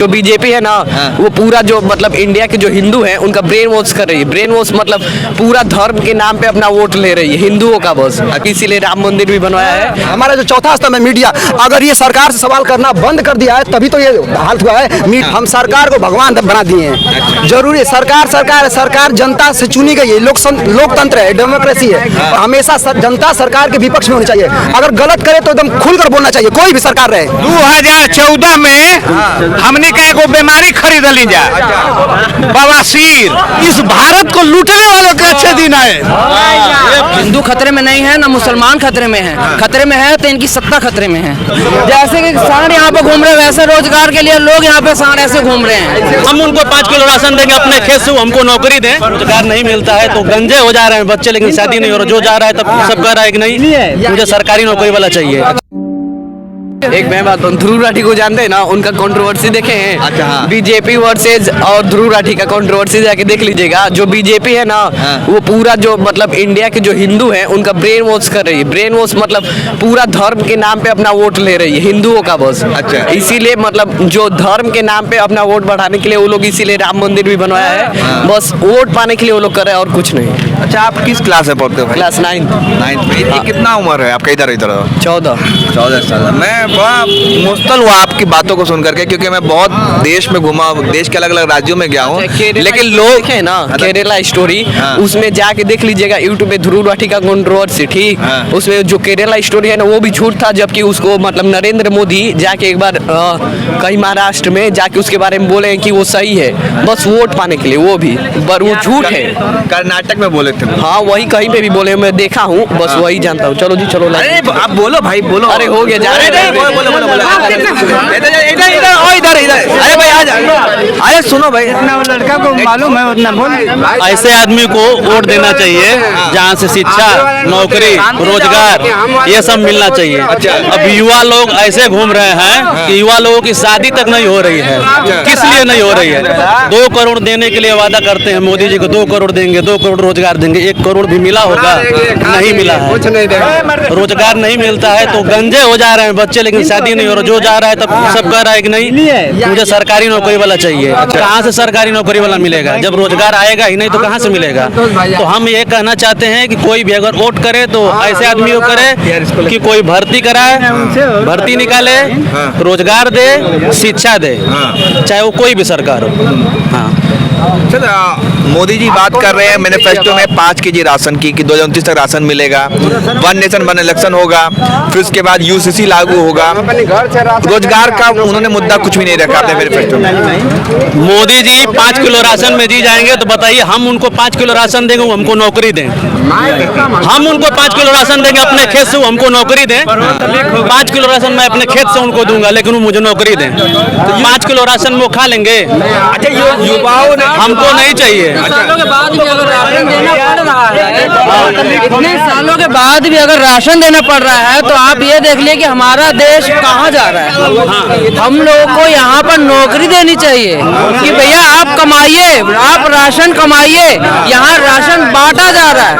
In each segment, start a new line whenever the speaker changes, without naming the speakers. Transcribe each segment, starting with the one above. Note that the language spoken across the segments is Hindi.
जो बीजेपी है ना वो पूरा जो मतलब इंडिया के जो हिंदू हैं उनका ब्रेन वॉश कर रही है। ब्रेन वॉश मतलब पूरा धर्म के नाम पे अपना वोट ले रही है हिंदुओं का बस। इसीलिए राम मंदिर भी बनवाया है।
हमारा जो चौथा स्तंभ है मीडिया, अगर ये सरकार से सवाल करना बंद कर दिया है तभी तो ये हाल हुआ है। हम सरकार को भगवान बना दिए हैं। जरूरी सरकार जनता से चुनी गई है। लोकतंत्र है, डेमोक्रेसी है। हमेशा जनता सरकार के विपक्ष में होनी चाहिए। अगर गलत करे तो एकदम खुलकर बोलना चाहिए, कोई भी सरकार रहे।
2014 में हमने का एगो बीमारी खरीद ली जा बवासीर। इस भारत को लूटने वालों के अच्छे दिन आए।
हिंदू खतरे में नहीं है ना मुसलमान खतरे में है। खतरे में है तो इनकी सत्ता खतरे में है। जैसे कि सांड यहाँ पे घूम रहे वैसे रोजगार के लिए लोग यहाँ पे सांड ऐसे घूम रहे हैं।
हम उनको 5 किलो राशन देंगे अपने खेत से, हमको नौकरी दें। रोजगार नहीं मिलता है तो गंजे हो जा रहे हैं बच्चे, लेकिन शादी नहीं हो रहा। जो जा रहा है तब सब कह रहा है कि नहीं मुझे सरकारी नौकरी वाला चाहिए।
एक मैं बात बताऊं, ध्रुव राठी को जानते हैं ना, उनका कंट्रोवर्सी देखे हैं।
अच्छा, हाँ।
बीजेपी वर्सेज और ध्रुव राठी का कंट्रोवर्सी जाके देख लीजिएगा। जो बीजेपी है ना वो पूरा जो मतलब इंडिया के जो हिंदू हैं उनका ब्रेन वॉश कर रही है। ब्रेन वॉश मतलब पूरा धर्म के नाम पे अपना वोट ले रही है हिंदुओं का बस।
अच्छा।
इसीलिए मतलब जो धर्म के नाम पे अपना वोट बढ़ाने के लिए वो लोग इसीलिए राम मंदिर भी बनवाया है। बस वोट पाने के लिए वो लोग कर रहे हैं और कुछ नहीं।
अच्छा, आप किस क्लास में पढ़ते हो?
क्लास 9
में। कितना उम्र है आपका? इधर 14 साल। मैं बड़ा इमोशनल हुआ आपकी बातों को सुन करके, क्योंकि मैं बहुत देश में घुमा, देश के अलग अलग राज्यों में गया हूँ। लेकिन लोग
है ना केरला स्टोरी, उसमें जाके देख लीजिएगा यूट्यूब पे ध्रुव राठी का कंट्रोवर्सी। ठीक, उसमें जो केरला स्टोरी है ना वो भी झूठ था, जबकि उसको मतलब नरेंद्र मोदी जाके एक बार कहीं महाराष्ट्र में जाके उसके बारे में बोले कि वो सही है बस वोट पाने के लिए, वो भी पर वो झूठ है।
कर्नाटक में बोले थे।
हाँ वही कहीं पे भी बोले, मैं देखा हूँ बस वही जानता हूँ। चलो जी चलो।
अरे आप बोलो भाई, बोलो।
अरे हो गया जा
अरे भाई आ जा। अरे सुनो भाई,
लड़का को मालूम है उतना बोल।
ऐसे आदमी को वोट देना चाहिए जहाँ से शिक्षा, नौकरी, रोजगार ये सब मिलना चाहिए। अब युवा लोग ऐसे घूम रहे हैं कि युवा लोगों की शादी तक नहीं हो रही है। किस लिए नहीं हो रही है? 2 करोड़ देने के लिए वादा करते हैं मोदी जी को, 2 करोड़ देंगे, 2 करोड़ रोजगार देंगे। 1 करोड़ भी मिला होगा? नहीं मिला है। रोजगार नहीं मिलता है तो गंजे हो जा रहे हैं बच्चे, लेकिन शादी नहीं हो रहा। जो जा रहा है तब सब कह रहा है कि नहीं मुझे सरकारी नौकरी वाला चाहिए। कहाँ से सरकारी नौकरी वाला मिलेगा? जब रोजगार आएगा ही नहीं तो कहाँ से मिलेगा? तो हम ये कहना चाहते हैं कि कोई भी अगर वोट करे तो ऐसे आदमी को करे कि कोई भर्ती कराए, भर्ती निकाले, रोजगार दे, शिक्षा दे, चाहे वो कोई भी सरकार हो। हाँ,
मोदी जी बात कर रहे हैं मैनिफेस्टो में 5 केजी राशन की, कि 2029 तक राशन मिलेगा, 1 नेशन 1 इलेक्शन होगा, फिर उसके बाद यूसीसी लागू होगा। रोजगार का उन्होंने मुद्दा कुछ भी नहीं रखा अपने मैनिफेस्टो में।
मोदी जी 5 किलो राशन में जी जाएंगे तो बताइए हम उनको 5 किलो राशन देंगे, वो हमको नौकरी दें। हम उनको 5 किलो राशन देंगे अपने खेत से, वो हमको नौकरी दें। 5 किलो राशन मैं अपने खेत से उनको दूंगा, लेकिन वो मुझे नौकरी दें। 5 किलो राशन वो खा लेंगे?
अच्छा, युवाओं ने
हमको नहीं चाहिए।
सालों के बाद भी अगर राशन देना पड़ रहा है, इतने सालों के बाद भी अगर राशन देना पड़ रहा है तो आप ये देख लिए कि हमारा देश कहाँ जा रहा है। हम लोगों को यहाँ पर नौकरी देनी चाहिए कि भैया आप कमाइए, आप राशन कमाइए। यहाँ राशन बांटा जा रहा है।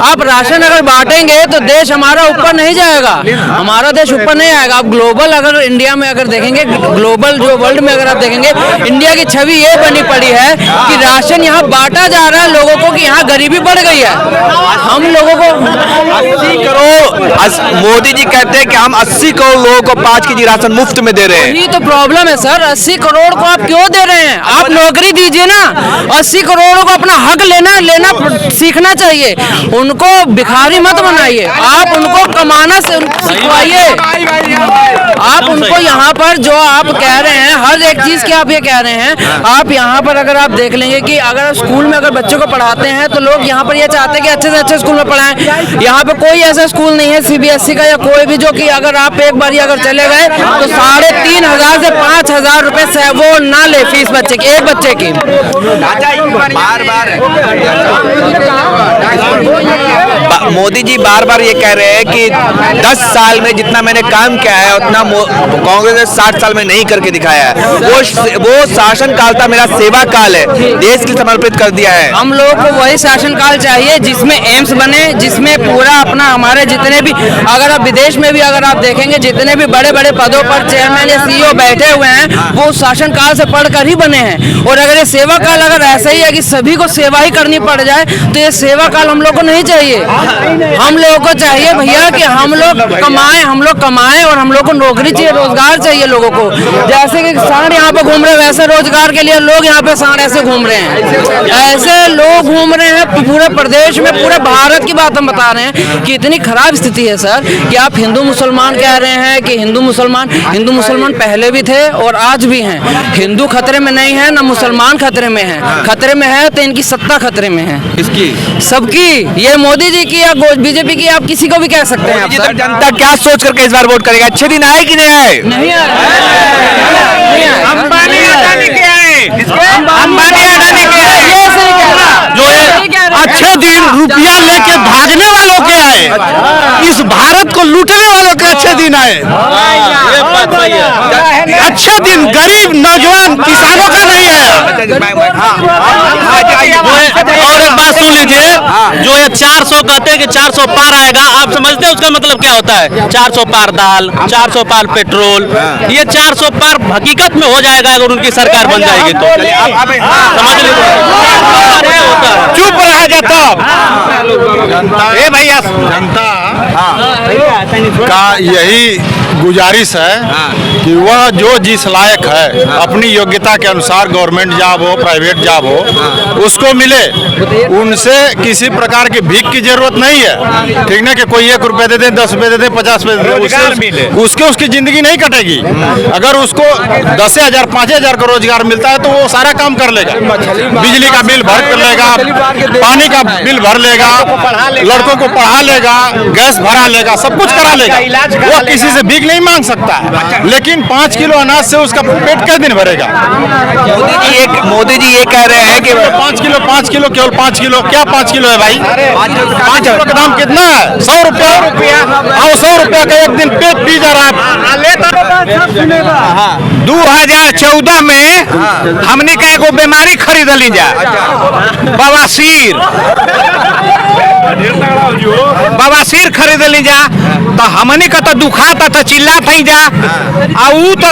आप राशन अगर बांटेंगे तो देश हमारा ऊपर नहीं जाएगा, हमारा देश ऊपर नहीं आएगा। आप ग्लोबल अगर इंडिया में अगर देखेंगे, ग्लोबल जो वर्ल्ड में अगर आप देखेंगे, इंडिया की छवि ये बनी पड़ी है कि राशन यहाँ बांटा जा रहा है लोगों को, कि यहाँ गरीबी बढ़ गई है। हम लोगों को
80 करोड़ मोदी जी कहते हैं कि हम 80 करोड़ लोगों को 5 केजी राशन मुफ्त में दे रहे हैं।
यही तो प्रॉब्लम है सर। 80 करोड़ को आप क्यों दे रहे हैं? आप नौकरी दीजिए ना। 80 करोड़ को अपना हक लेना सीखना चाहिए। उनको भिखारी मत बनाइए, आप उनको कमाना सिखवाइए। आप उनको यहाँ पर जो आप कह रहे हैं हर एक चीज की आप ये कह रहे हैं। आप यहाँ पर अगर आप देख लेंगे कि अगर स्कूल में अगर बच्चों को पढ़ाते हैं तो लोग यहाँ पर ये चाहते हैं कि अच्छे से अच्छे स्कूल में पढ़ाएं। यहाँ पे कोई ऐसा स्कूल नहीं है CBSE का या कोई भी जो कि अगर आप एक बार अगर चले गए तो 3,500 से 5,000 रुपए से वो ना ले फीस बच्चे की, एक बच्चे की।
बार
मोदी जी बार बार ये कह रहे हैं कि 10 साल में जितना मैंने काम किया है उतना कांग्रेस ने 60 साल में नहीं करके दिखाया है। वो शासन काल था, मेरा सेवा काल है, देश के समर्पित कर दिया है।
हम लोग को वही शासन काल चाहिए जिसमें एम्स बने, जिसमें पूरा अपना हमारे जितने भी, अगर आप विदेश में भी अगर आप देखेंगे जितने भी बड़े बड़े पदों पर चेयरमैन या सीईओ बैठे हुए हैं वो शासन काल से पढ़कर ही बने हैं। और अगर ये सेवा काल अगर ऐसा ही है कि सभी को सेवा ही करनी पड़ जाए तो ये सेवा काल हम लोग को नहीं चाहिए। हम लोगों को चाहिए भैया कि हम लोग कमाएं और हम लोग को नौकरी चाहिए, रोजगार चाहिए लोगों को। जैसे कि सांड यहाँ पे घूम रहे हैं वैसे रोजगार के लिए लोग यहाँ पे सांड ऐसे घूम रहे हैं, ऐसे लोग घूम रहे हैं पूरे प्रदेश में, पूरे भारत की बात हम बता रहे हैं कि इतनी खराब स्थिति है सर कि आप हिंदू मुसलमान कह रहे हैं कि हिंदू मुसलमान पहले भी थे और आज भी हैं। हिंदू खतरे में नहीं है ना मुसलमान खतरे में है, खतरे में है तो इनकी सत्ता खतरे में है।
इसकी
सबकी, ये मोदी जी की या बीजेपी की, आप किसी को भी कह सकते हैं। आप सर
जनता क्या सोच करके इस बार वोट करेगा? अच्छे दिन आए कि नहीं आए?
नहीं
अंबानी अडानी के आए, अंबानी अडानी के आए, जो अच्छे दिन रुपया लेके भागने वालों के आए, इस भारत को लूटने वालों के अच्छे दिन आए।
ये बात सही है।
अच्छे दिन गरीब नौजवान किसानों का नहीं है।
और एक बात सुन लीजिए, जो ये 400 कहते हैं कि 400 पार आएगा, आप समझते हैं उसका मतलब क्या होता है? 400 पार दाल, 400 पार पेट्रोल, ये 400 पार हकीकत में हो जाएगा अगर उनकी सरकार बन जाएगी तो। समझ लीजिए,
चुप रहा जाता ए भैया, जनता का यही गुजारिश है कि वह जो जिस लायक है अपनी योग्यता के अनुसार गवर्नमेंट जॉब हो प्राइवेट जॉब हो उसको मिले। उनसे किसी प्रकार की भीख की जरूरत नहीं है, ठीक ना, कि कोई 1 रुपए दे दे, 10 रुपए दे दे, 50 रुपए दे, उसकी जिंदगी नहीं कटेगी। अगर उसको 10,000 5,000 का रोजगार मिलता है तो वो सारा काम कर लेगा, बिजली का बिल भर कर लेगा, पानी का बिल भर लेगा, लड़कों को पढ़ा लेगा, गैस भरा लेगा, सब कुछ करा लेगा। वो किसी से भीख नहीं मांग सकता है। लेकिन 5 किलो अनाज से उसका पेट कैसे दिन भरेगा?
मोदी जी ये कह रहे हैं कि
5 किलो केवल 5 किलो, क्या 5 किलो है भाई? 5 किलो का दाम कितना है? 100 रुपया। और 100 रुपया का एक दिन पेट पी जा रहा है। 2014 में हमने का एगो बीमारी खरीद ली जा, बवासीर खरीद ली जा, तो हमने का तो दुखाता था, चिल्लात ही जा, आ ऊ तो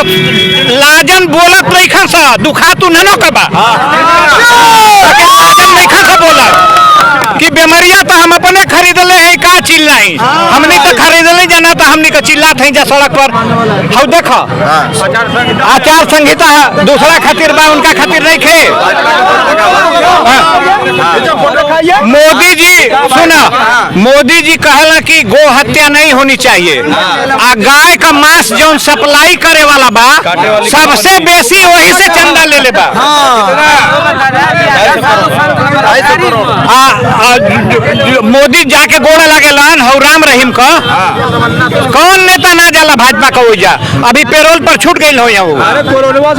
लाजन बोलत नहीं खसा, दुखा तू ननो कबा, लाजन नहीं खसा बोला कि बीमारियां तो हम अपने खरीद ले हैं, का चिल्लाई हमने तो खरीद ले जाना, तो हमने का चिल्लात है जा सड़क पर। हम देखो आचार संहिता है, दूसरा खातिर बा, उनका खातिर नहीं खे। मोदी जी सुना, मोदी जी कहला कि गो हत्या नहीं होनी चाहिए, आ गाय का मांस जो सप्लाई करे वाला बा सबसे बेसी वही से चंदा ले ले बा। मोदी जाके गोड़ा लगेलन हौ राम रहीम का, कौन नेता ना जाला भाजपा का ओइजा? अभी पेरोल पर छूट गई हो यहाँ, कोरोनवा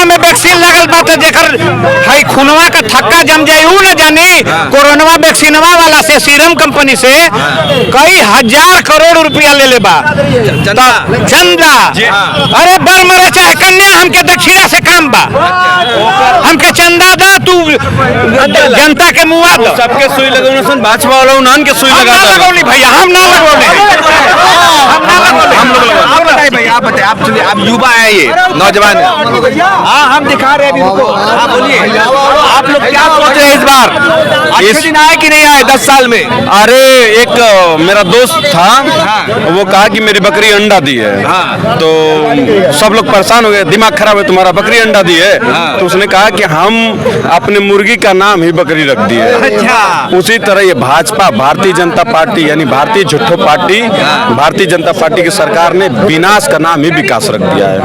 में वैक्सीन लगल बा, तो जेकर है खुनवा का थक्का जम जाए ऊ न जानी। कोरोनवा वैक्सीनवा वाला से सीरम कंपनी से कई 1000 करोड़ रुपया ले ले बा चंदा। अरे बर मरे चाहे कन्या, हमके दक्षिणा से काम बा, हमके चंदा दा, तू जनता के मुआ दो।
सबके सुई लगौने सुन भाजपा वालों नान के सुई लगा
लगौनी भैया, हम ना लगौने,
आप बताइए भैया, आप बताइए, आप चलिए, आप युवा है, ये नौजवान है। हाँ, हम दिखा रहे हैं अभी उनको। आप बोलिए, आप लोग क्या सोच रहे हैं इस बार? अच्छे दिन आए कि नहीं आए 10 साल में?
अरे एक मेरा दोस्त था, वो कहा कि मेरी बकरी अंडा दी है, तो सब लोग परेशान हो गए, दिमाग खराब है तुम्हारा, बकरी अंडा दी है। तो उसने कहा कि हम अपने मुर्गी का नाम ही बकरी रख दिए।
अच्छा।
उसी तरह ये भाजपा, भारतीय जनता पार्टी यानी भारतीय झुट्ठो पार्टी, भारतीय जनता पार्टी की सरकार ने विनाश का नाम ही विकास रख दिया है।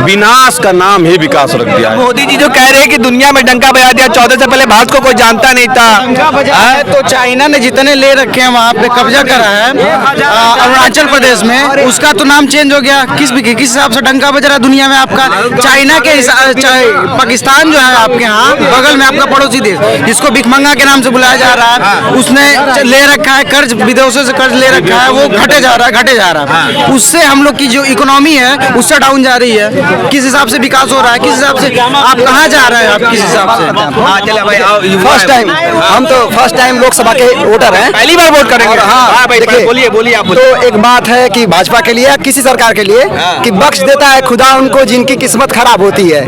विनाश का नाम ही विकास रख दिया है।
मोदी जी जो कह रहे हैं कि दुनिया में डंका बजा दिया, 14 से पहले भारत को कोई जानता नहीं था।
तो चाइना ने जितने ले रखे हैं वहाँ पे कब्जा करा है अरुणाचल प्रदेश में, उसका तो नाम चेंज हो गया। किस हिसाब से डंका बज रहा है दुनिया में आपका? चाइना के पाकिस्तान जो है आपके यहाँ बगल में आपका पड़ोसी देश, जिसको भिखमंगा के नाम से बुलाया जा रहा है, उसने ले रखा है कर्ज, विदेशों से कर्ज ले रखा है, वो घटे जा रहा है। उससे हम लोग की जो इकोनॉमी है उससे डाउन जा रही है। किस हिसाब से विकास हो रहा है, किस हिसाब से आप कहाँ जा रहे हैं, आप किस हिसाब से? फर्स्ट टाइम, हम तो फर्स्ट टाइम लोकसभा के वोटर हैं,
पहली बार वोट करेंगे।
हाँ
देखिए, बोलिए आप।
तो एक बात है कि भाजपा के लिए, किसी सरकार के लिए, कि बख्श देता है खुदा उनको जिनकी किस्मत खराब होती है।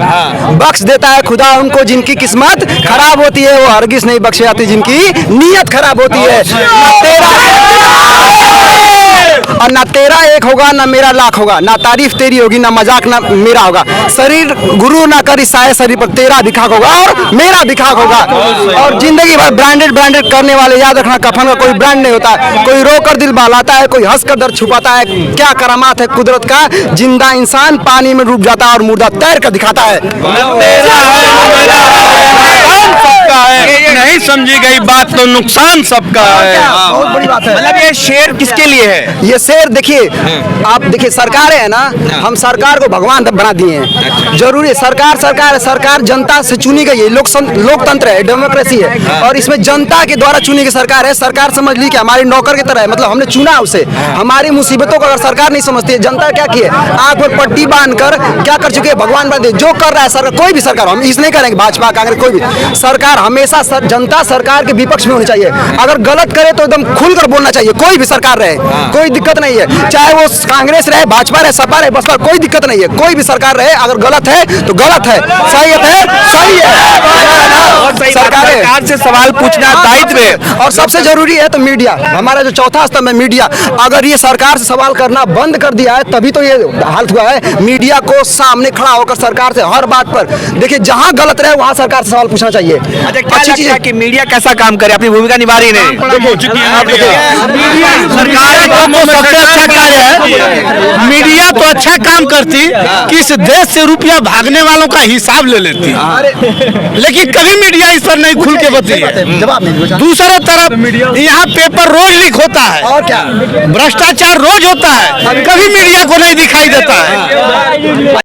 बख्श देता है खुदा उनको जिनकी किस्मत खराब होती है, वो हरगिज नहीं बख्शे जाती जिनकी नीयत खराब होती है। और ना तेरा एक होगा ना मेरा लाख होगा, ना तारीफ तेरी होगी ना मजाक ना मेरा होगा। शरीर गुरु ना कर ईसाए शरीर पर तेरा भिखाक होगा और मेरा भिखाक होगा। और जिंदगी भर ब्रांडेड करने वाले, याद रखना कफन का कोई ब्रांड नहीं होता। कोई रोकर दिल बहलाता है, कोई हंस कर दर्द छुपाता है। क्या करामात है कुदरत का, जिंदा इंसान पानी में डूब जाता है और मुर्दा तैर कर दिखाता है।
नहीं समझी गई बात तो नुकसान सबका है।
बहुत बड़ी बात है।
मतलब ये शेर किसके लिए है?
ये शेर देखिए, आप देखिए सरकारें है ना, हम सरकार को भगवान बना दिए हैं। जरूरी सरकार जनता से चुनी गई है। लोकतंत्र है, डेमोक्रेसी है, और इसमें जनता के द्वारा चुनी गई सरकार है। सरकार समझ ली कि हमारी नौकर की तरह है, मतलब हमने चुना उसे। हमारी मुसीबतों को अगर सरकार नहीं समझती है, जनता क्या की है, आंख पर पट्टी बांधकर क्या कर चुके हैं, भगवान बना दिए। जो कर रहा है सरकार, कोई भी सरकार, हम इस नहीं करेंगे भाजपा कांग्रेस, कोई भी सरकार हमेशा जनता सरकार के विपक्ष में होनी चाहिए। अगर गलत करे तो एकदम खुलकर बोलना चाहिए। कोई भी सरकार रहे, कोई दिक्कत नहीं है, चाहे वो कांग्रेस रहे, भाजपा रहे, सपा रहे, बसपा, कोई दिक्कत नहीं है। कोई भी सरकार रहे, अगर गलत है तो गलत है, सही है सही है।
सरकार से सवाल पूछना दायित्व है।
और सबसे जरूरी है तो मीडिया, हमारा जो चौथा स्तंभ है मीडिया, अगर ये सरकार से सवाल करना बंद कर दिया है तभी तो ये हालत हुआ है। मीडिया को सामने खड़ा होकर सरकार से हर बात पर, देखिए जहां गलत रहे वहां सरकार से सवाल पूछना चाहिए।
अच्छा, क्या लगता है कि मीडिया कैसा काम करे, अपनी भूमिका निभा रही नहीं?
मीडिया तो अच्छा काम करती कि इस देश से रुपया भागने वालों का हिसाब ले लेती, लेकिन कभी मीडिया इस पर नहीं खुल के बताती। दूसरे तरफ यहाँ पेपर रोज लीक होता है
और क्या,
भ्रष्टाचार रोज होता है, कभी मीडिया को नहीं दिखाई देता है।